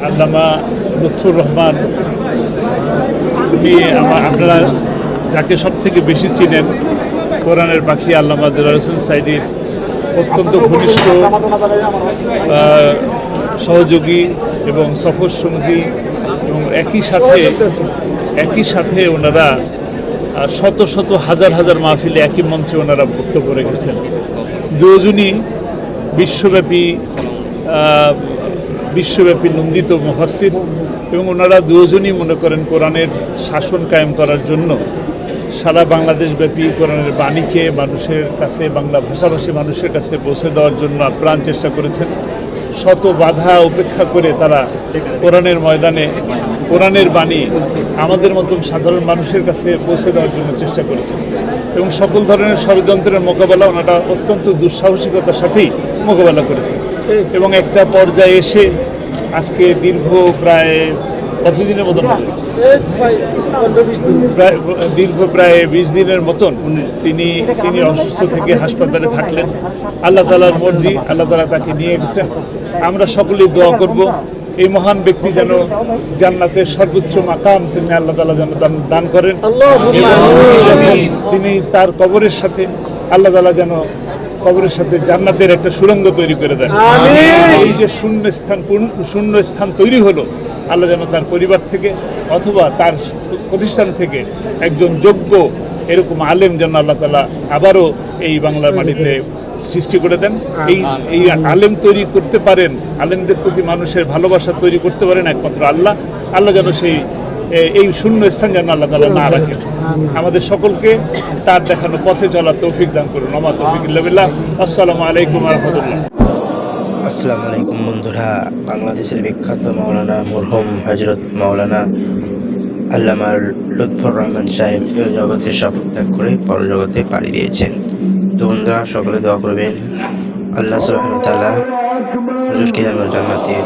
আল্লামা লুৎফুর রহমান, উনি আপনারা যাকে সব থেকে বেশি চিনেন, কোরআনের পাখি আল্লামা দেলোয়ার হোসেন সাঈদীর অত্যন্ত ঘনিষ্ঠ সহযোগী এবং সফর সঙ্গী, এবং একই সাথে ওনারা শত শত হাজার হাজার মাহফিলে একই মঞ্চে ওনারা বক্তব্য রেখেছেন। দুজনই বিশ্বব্যাপী নন্দিত মুফাসসির, এবং ওনারা দুজনই মনে করেন কোরআনের শাসন কায়েম করার জন্য সারা বাংলাদেশব্যাপী কোরআনের বাণীকে মানুষের কাছে, বাংলা ভাষাভাষী মানুষের কাছে পৌঁছে দেওয়ার জন্য আপ্রাণ চেষ্টা করেছেন। শত বাধা উপেক্ষা করে তারা কোরআনের ময়দানে কোরআনের বাণী আমাদের মতন সাধারণ মানুষের কাছে পৌঁছে দেওয়ার জন্য চেষ্টা করেছেন, এবং সকল ধরনের ষড়যন্ত্রের মোকাবেলা ওনারা অত্যন্ত দুঃসাহসিকতার সাথেই মোকাবেলা করেছেন। এবং একটা পর্যায়ে এসে আজকে দীর্ঘ প্রায় কতদিনের মতন, প্রায় 20 দিনের মতন তিনি অসুস্থ থেকে হাসপাতালে থাকলেন। আল্লাহ তাআলার মর্জি, আল্লাহ তাআলা তাকে নিয়ে গেছেন। আমরা সকলেই দোয়া করব এই মহান ব্যক্তি যেন জান্নাতের সর্বোচ্চ মাকাম তিনি আল্লাহ তাআলা যেন দান করেন। তিনি তার কবরের সাথে আল্লাহ তাআলা যেন কবরের সাথে জান্নাতের একটা সুড়ঙ্গ তৈরি করে দেন। এই যে শূন্য স্থান তৈরি হলো, আল্লাহ যেন তার পরিবার থেকে অথবা তার প্রতিষ্ঠান থেকে একজন যোগ্য এরকম আলেম যেন আল্লাহ তাআলা আবারও এই বাংলার মাটিতে সৃষ্টি করে দেন। এই আলেম তৈরি করতে পারেন, আলেমদের প্রতি মানুষের ভালোবাসা তৈরি করতে পারেন একমাত্র আল্লাহ যেন এই শূন্য স্থান যেন আল্লাহ তাআলা না রাখেন। আমাদের সকলকে তার দেখানো পথে চলার তৌফিক দান করুন। ওয়া মা তৌফিক ইল্লা বিল্লাহ। আসসালামু আলাইকুম ওয়া রাহমাতুল্লাহ। আসসালামু আলাইকুম বন্ধুরা, বাংলাদেশের বিখ্যাত মাওলানা মরহুম হযরত মাওলানা আল্লামা লুৎফুর রহমান সাহেব এই জগতে শপথ ত্যাগ করে পরজগতে পাড়ি দিয়েছেন। তো বন্ধুরা, সকলে দোয়া করবেন আল্লাহ সুবহানাহু ওয়া তাআলা হুজুরকে যেন জান্নাতের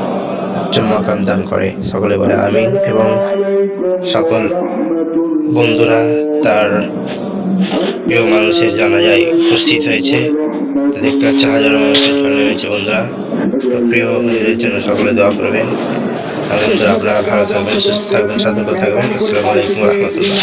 উচ্চ মাকাম দান করে। সকলে বলে আমিন। এবং সকল বন্ধুরা তার প্রিয় মানুষের জানাজায় উপস্থিত হয়েছে। তো দেখতে পাচ্ছি হাজারো মানুষের জন্য হয়েছে। বন্ধুরা, প্রিয় হুজুরের জন্য সকলে দোয়া করবেন। বন্ধুরা, আপনারা ভালো থাকবেন, সুস্থ থাকবেন, সতর্ক থাকবেন। আসসালামু আলাইকুম ওয়া রাহমাতুল্লাহ।